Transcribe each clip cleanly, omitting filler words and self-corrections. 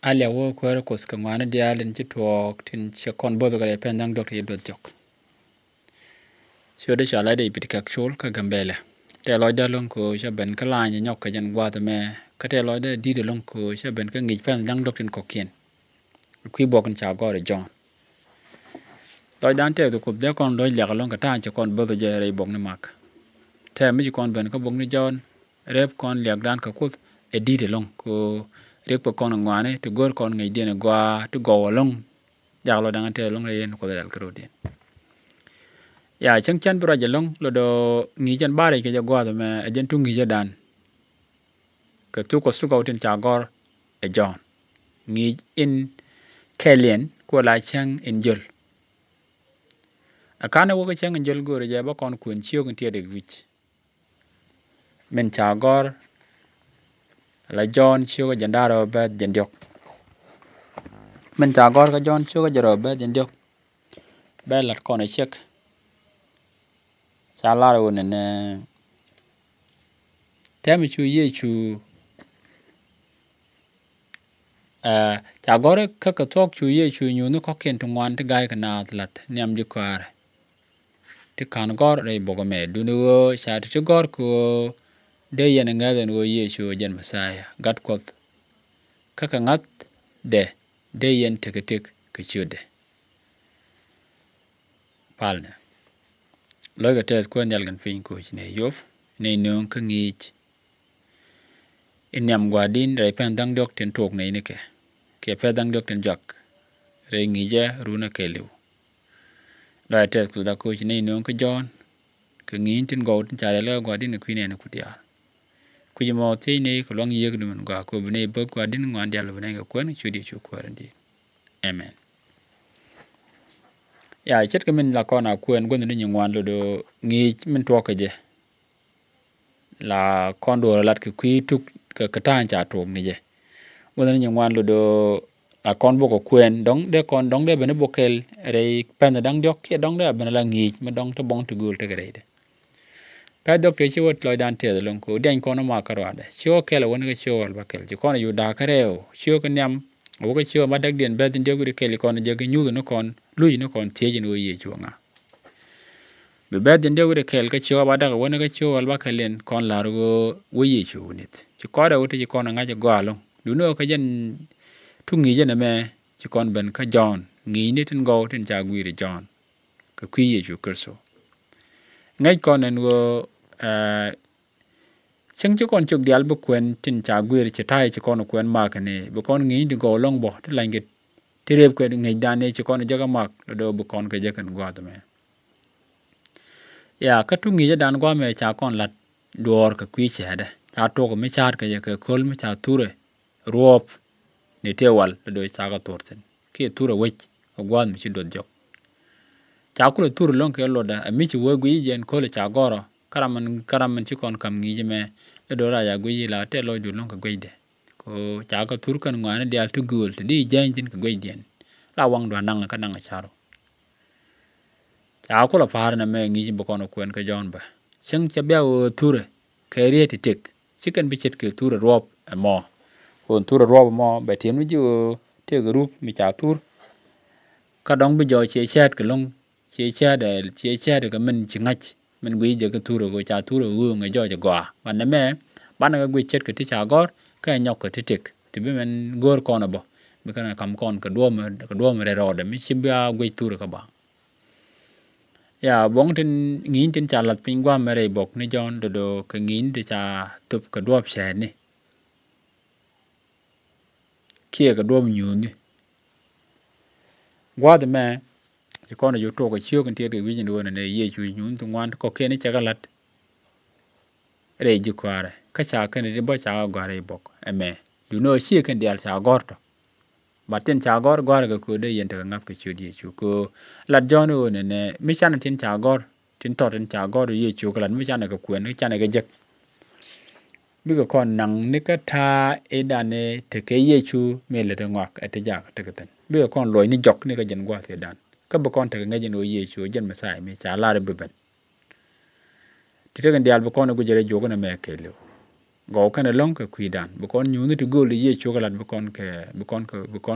alia wo kwero kos ka ngwana dia len chi tuok tin che kon bodo ga pen dang dok yedot jok sio de chala de pit kak chul ka gambele te lo da long ko cha ben ka la nyok ka jan gwa me ka te lo de di de long ko cha ben ka ngi pen dang dok tin kokien kui bokn cha gore jon lo dan te ko de kon lo lia long ka ta che kon bodo je re bok ne mak te mi kon ben ka bok ni jon rep kon liak dan ka kut e di de long ko rep ko kon ngwane to gor kon ngai de gwa to go long jak lo dan te long re yen ko dal kro din ya chang chan bra jalong lo do ngi jan bare ke jagwa me ajen tu ngi jadan ka tu ko su ko tin chagor e jon ngi in kelien ko la chang in jol akana wo ka chang in jol go re ba kon kun chiyo kun tie de wich men chagor la jon chiyo ko jandaro ba jendiok men chagor ka jon chiyo ko jaro ba jendiok ba lat kon e chek salaro ne temi chu ye chu chagore kaka tok chu ye chu nyu no koken to ngwan te gai kana lat nyam ji kware te kan gor re bogo me dunu sha te gor ko de yen ngaden wo ye chu jen masaya gat kot kaka ngat de yen teketek ke chude palne loga tes ko nyal gan fin ko ne yof ne non ka ngich inyam gwadin re pen dang dok ten tok ne ke pe dang dok ten jak re ngije runa kelu la tes ko da ko ne non ka jon ka ngin tin go tin chale la gwadin ne kwine ne kutia ku jimo te ne ko long yeg dum ga ko bne bo gwadin ngwan dial bne ga ko ne chudi chu ko randi amen ya chet ka min la ko na kuen gon ne ngwan lo do ngi min to ka je la kondo lat ka kwi tuk ka tan cha to ni je gon ne ngwan lo do a kon bo ko kuen dong de kon dong de bene bokel re pen dang dok ke dong de bene la ngi ma dong to bong to gul te gre de ka dok te chiwot lo dan te lon ko den ko no ma karwade chiwo kele won ga chiwo ba kel ji kon yu da kareo chiwo ka nyam wo ga chiwo ma dak den be den de gu de kel kon je ga nyu no kon lui no kon te jin wo ye chiwo nga be be den de gu de kel ka chiwo ba da won ga chiwo ba kelen kon la ro wo ye chiwo nit ci ko da wote ci kon nga je gwalo du no ka jen tu ngi je na me ci kon ben ka jon ngi ni tin go tin ja gwi re jon ka kwi ye ju kerso ngai kon en wo chang ci kon chuk dial bu kwen tin cha gwir ci tai ci kon kwen mak ne bu kon ngi di go long bo ti lange ti reb ko ngai dane ci kon jaga mak do bu kon ke jakan gwa me ya ka tu ngi dan gwa me cha kon lat dor ka kwi chede cha to ko me char ka ka kol me cha ture ruop ne te wal do cha ga torten ke ture wech gwa me ci do jok cha ku tur long ke lo da mi ci wo gwi jen ko le cha goro karaman ci kon kam ngi me le do ra ya gwi la te lo du long ka gwi de ko cha ka tur kan ngwana de al tu gul te di jen jin ka gwi den la wang do nang ka nang charo cha ku la far na me ngi bu kon kwen ka jon ba chang cha be o ture ke ri ti tik chicken bi chet ke ture rob mo ko ture rob mo be tin ju te group mi cha tur ka dong bi jo che chat ka long che cha de ka min chi ngach min gwi je ka turo go cha turo wu nga jo je gwa ban me ban ga gwi chet ka ti cha gor ka nyok ka ti tik ti bi men gor kono bo bi kana kam kon ka do me re ro de mi chimbia gwi turo ka ba ya bong tin ngin tin cha lat pin gwa me re bok ni jon do ka ngin de cha tup ka do phe ni kie ka do nyu ni gwa de me ci kono ju to ko chiyo kan tiede wijin wona ne ye ju nyun to ngwan ko kene ci galat re ji kware ka cha kan de bo cha gware bok eme du no chi kan dial cha gorto batin cha gor ga ko de yente ka ngap ka chudi chu ko lat jono wona ne mi chan tin cha gor tin to tin cha gor ye chu kalan mi chan ka kwen ni chan ga jek bi ko kon nang ni ka ta e dane te ke ye chu me le de ngak ate ja te ka ten bi ko kon loy ni jok ni ka jen gwa te dan ka bu kon te nga jen o ye chu jen ma sai mi cha la re bu ben ti te kan dial bu kon gu jere jogo na me ke le go kana long ka kuidan bu kon nyunu ti gol ye chokolat bu kon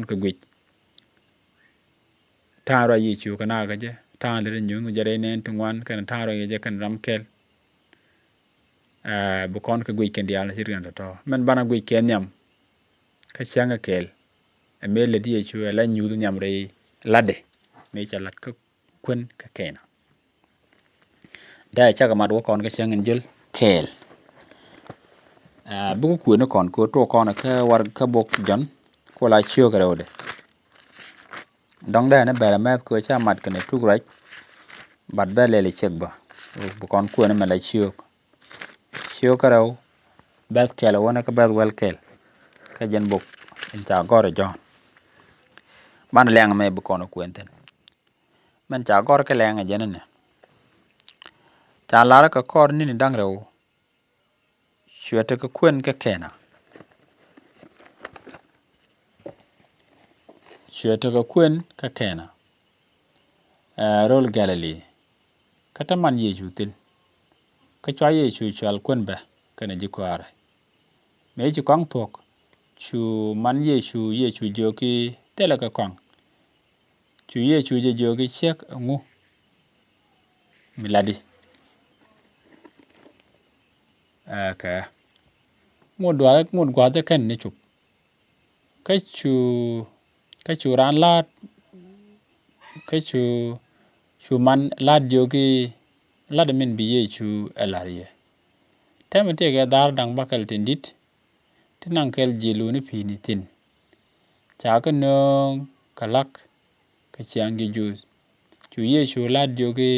ka gwit taro ye chu kana ga je ta le nyunu jare nen tungwan kana taro ye je kan ramkel bu kon ka gwit ken dial sirgan to men bana gwit ken nyam ka changa kel a mele di ye chu la nyudu nyam re lade me chalat ka kun ka kena da chaga mad wo kon ka changin jul kel buku ku ne kon ko to kon ka war ka bok jon ko la chio ka rode dong da ne bela met ko cha mat ka ne tugraj bat bele le chekba bu kon ku ne mala chio ka raw bet kel wona ka bet wel kel ka jen bok en cha gore jon ban leng me bu kon ku enten men cha gor ka leng jen ne ta lara ka kor ni dang rew chwete ka kwen ka kena chwete ka kwen ka kena rol Galilee kata man ye jutin ka chwa ye chu chal kwen ba kana jikware me chi kwang tok chu man ye chu joki tele ka kwang chu ye chu je joki chek ngu miladi ka mod gwa ta kan ne chup ka chu ran lat ka chu man lat joki lad min bi ye chu elariye temete ga dar dang bakal tindit tinang kel jilu ni pini tin cha ka no kalak ka chiangi jus chu ye chu lad joki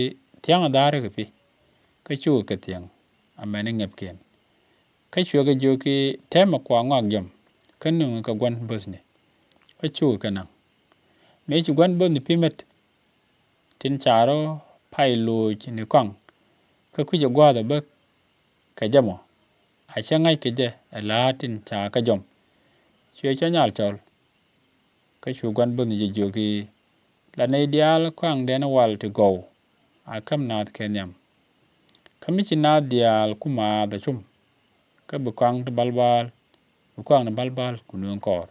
tiang dar ka pi ka chu ka tiang amene ngep ken ka chu ga joki tema kwa ngak jam ka no ka gwan bosni ka chu ka nang me chu gwan bosni pimet tin charo pai lo ni kwang ka ku je gwa da ba ka jamo a changai ke je latin cha ka jom chue cha nyal chol ka chu gwan bosni je joki la nei dial kwang den wal to go a kam nat kenyam kamichi na dial kuma da chum ka bu kwang to balbal bu kwang na balbal kunun kor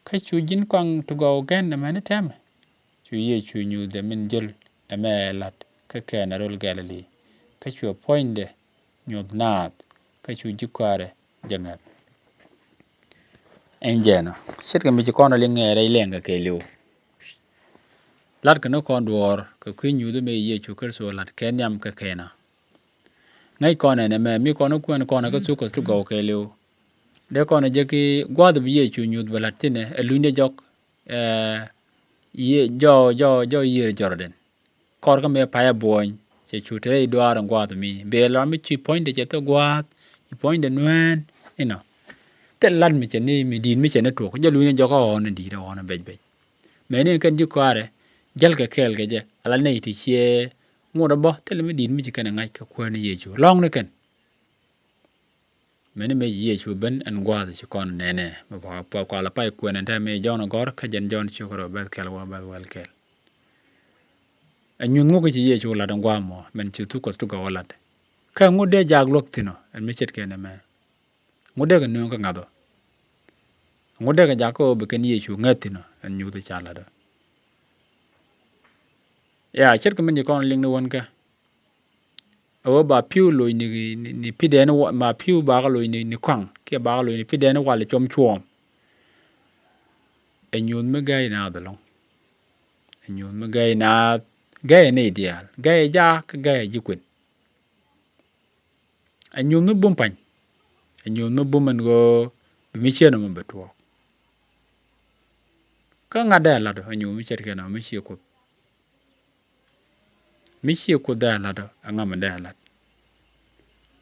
ka chu jin kwang to go gen na mane tem chu ye chu nyu de min jul lat ka kana rol Galilee ka chu poinde nyod nat ka chu jikware jangat enjeno shit ka mi chi kono lingere lenga ke liu lat ka no kon duor ka kwin nyu de me ye chu ker so lat kenyam ka kena ngai kone ne me mi kono kwen kono ka su ko tu go ke liu de kono je ki gwad bi ye chu nyud balatine elunde jok ye jo ye Jordan kor ka me pa ya boy che chu tre duar gwad mi be la mi chi point de to gwad chi point de nwen te lad mi che ni mi din mi che ne to ko jalu ne jok on di ro on be me ne kan ji kware jal ka kel ke je ala nei ti che ngoda bo te le mi din mi che kan ngai ka ko ne ye chu long ne kan mene me ye chu ben an gwa chi kon nene ma pa kwa la pai ko ne ta me jon gor ka jen jon chu ro bet kel wa bet wel kel anyun ngo chi ye chu la dan gwa mo men chi tu ko tu ga wala ka ngode jag lok tino en mi chet ke ne me ngode ga no ka ngado ngode ga ja ko be ken ye chu ngatino en nyu tu cha la do ya chet ko men kon ling no won ka awo ba piu lo ni pide no ma piu ba ga lo ni kwang ke ba ga lo ni pide no wale chom chuom enyun me gai na da long enyun me gai na gai ne ideal gai ja ka gai ji kwin enyun me bum pan enyun me bum en go mi cheno me betwo ka ngada la do enyun mi chet ke na mi chi ko da la do anga me da la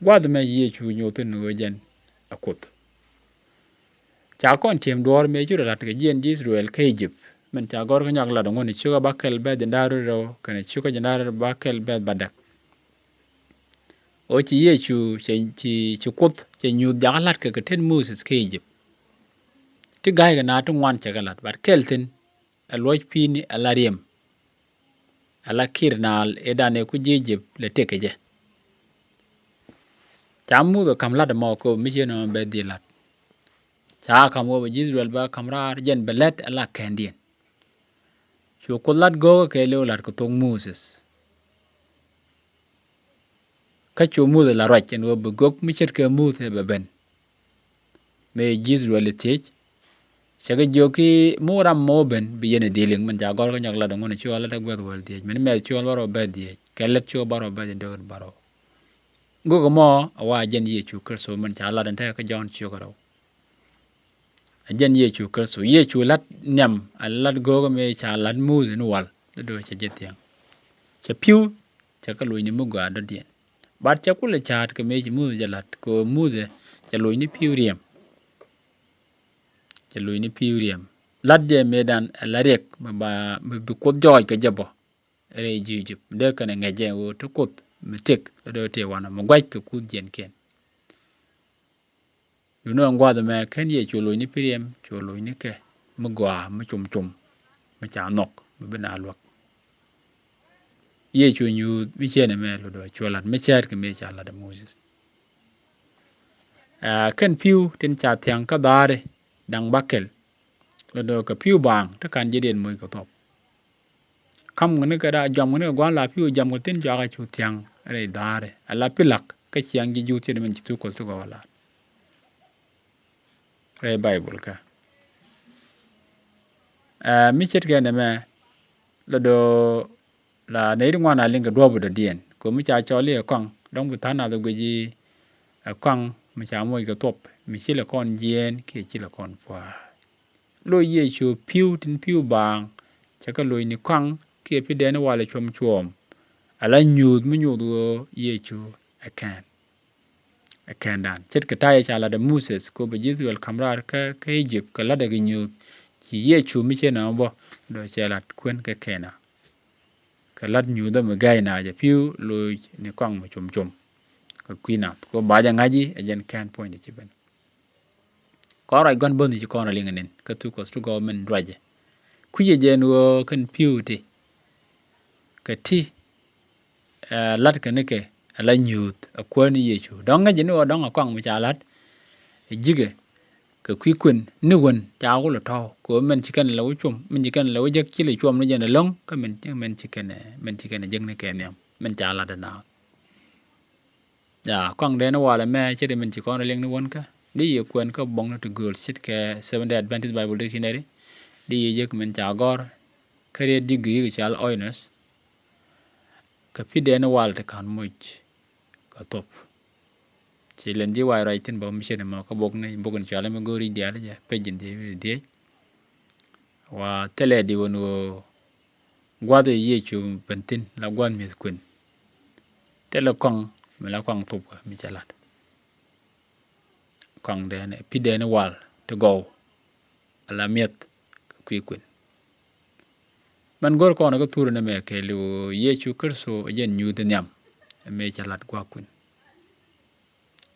gwad me ye chu nyotin no jen akut cha kon tiem dor me jura lat ke jen Israel ke Egypt men cha gor nyak la do ngoni chuga bakel be de ndaru ro kana chuga jandar bakel be badak o chi ye chu chi kut che nyu dagalat ke ten Moses ke Egypt ti gai ga na tu wan cha galat bat keltin aloj pini alariem ala kirnal edane ku Egypt le tekeje cha mu do kam lad mo ko mi jeno be di lat cha kam wo Israel ba kamra jen belet ala kendien chu ko lat go ke le lat ko tong Moses ka chu mu la rach en wo gok mi chet ke mu the be ben me Israel tich chaga joki muram mo ben bi yene dealing man ja gol ko nyak la do ngone chu ala da gwed wal die men me chu baro be die kelet chu baro be de baro go mo awa jen ye chu kerso man cha la dan ta ka jon chu ko jen ye chu kerso ye chu lat nyam lat go me cha lat mu zin wal do cha jetiang cha piu cha ka lu ni mu ga do dien bat cha kula chat ke me mu jalat ko mu ze cha lu ni piu riem cha lu ni piu riem lat je medan larek ba bi ko joy ke jabo re jijib de kana ngeje wo to kot metek do te wana mo gwaj ke ku jen ken you know ngwa de me ken ye chu lu ni piriem chu lu ni ke mo gwa mo chum chum mo cha nok mo bina lok ye chu nyu mi chene me lo do chu lat me chat ke me cha la de Moses ken piu tin cha tiang ka dare dang bakel lo do ka piu bang ta kan je den mo ko top kam ngene ka da jam ngene gwa la piu jam ko tin ja ga chu tiang re dare ala pilak ka chiang ji ju ti men tu ko su ko wala re bible ka mi chet ke ne me lo do la ne ri ngwana linga do bu do dien ko mi cha cho le kong dong bu ta na do ji kong mi cha mo ko top mi chi le kon jien ki chi le kon pwa lo ye chu piu tin piu bang cha ka lo ni kong ki pi de na wala chom chom ala nyud mu nyud go ye chu akan dan chet ka ta cha la de Moses ko be Israel kamrar ka Egypt ka la de nyud chi ye chu mi che na bo do che lat kwen ka kena ka lat nyud da ma gai na ja piu lo ni kong ma chom chom ka kwina ko ba ja ngaji ajen kan point chi ben ko ra gon bon chi ko na lingen ka tu ko stu go men draje ku ye je no kan piu ti ka ti lat ka ne ke ala nyut akwani ye chu dong ngaji no dong akong ma cha lat jige ka kwi kun ni won cha ko lo to ko men chi kan lo chum men chi kan lo je chi le chum no je na long ka men chi kan jeng ne ke ne men cha la da na ya kong de no wala me chi de men chi ko na leng ni won ka di ye kwen ka bong no to girl sit ke seven day adventist bible dictionary di ye je men cha gor kare degree cha al oiners ka pi de no wala te kan much ka top chỉ lần dưới vài rồi tin bảo mình xem mà có bốc này bốc anh chả làm gori dia đấy pe jin dia và tele di wonu guado ye chu pentin la guan mi kun tele kong me la kong tup mi chalat kong de ne pi de ne wal to go ala miet ku kun man gor ko na ko turu ne me ke lu ye chu kerso yen nyu de nyam me chalat gwa kun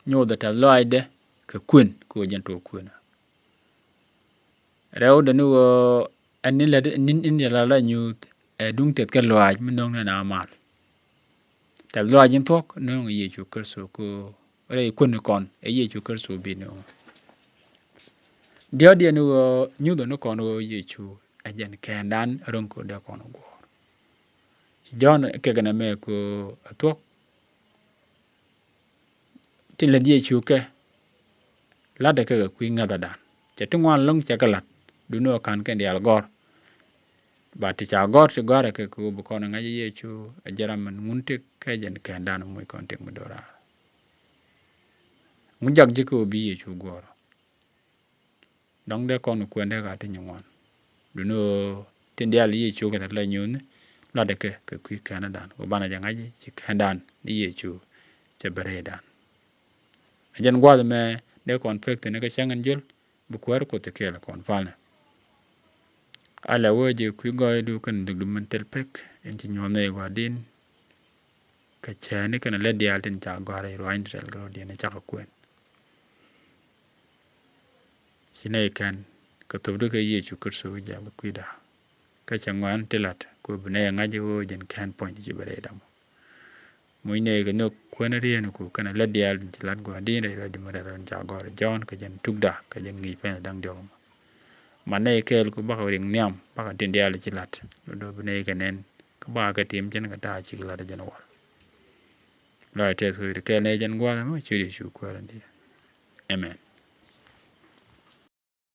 nyo da ta loide ka kun ko jen to kun rew de nu anin la nin la nyu dung tet ka loaj min nong na mal ta loaj in tok no ye chu kerso ko re kun kon ye chu kerso bi no dio de nu nyu do no kon ye chu ajen kendan ron ko de kon go jon ke gana me ko tok tin la ye chu ke la de ka ku ngada dan cha tungwan long cha kalat du no kan ken dial gor ba ti cha gor ti gor ke ku bu kon nga ye chu ajaram man ngunte ka jen kendan moy kon tek mu dora mu jag ji ko bi ye chu gor dong de kon ku ende ga ti nywan du no tin dial ye chu ka la nyun la de ke ku kanadan o bana ja ngaji ci kendan ni ye chu cha bare dan ajan gwa me de kon pek te ne ka changan jul bu kwar ko te kela kon falna ala woje ku goy du kan du man tel pek en ci nyone wa din ka chani kan le dial tin cha gore ro indrel ro din cha ko kwen sine kan ka to du ka ye chu kurso ja bu kuida ka changwan telat ko bune ngaji wo jen kan point ji bare dam muy ne ga no kwana rien ku kana la dial ci lat go di re di mo ron ja go jon ka jen tugda ka jen ngi pen dang jom man ne kel ku ba ko ring nyam ba ka tin dial ci lat do ne ga nen ka ba ka tim jen ka ta ci la da jen wal la tes ku kel ne jen go ma ci di shu ko ran di amen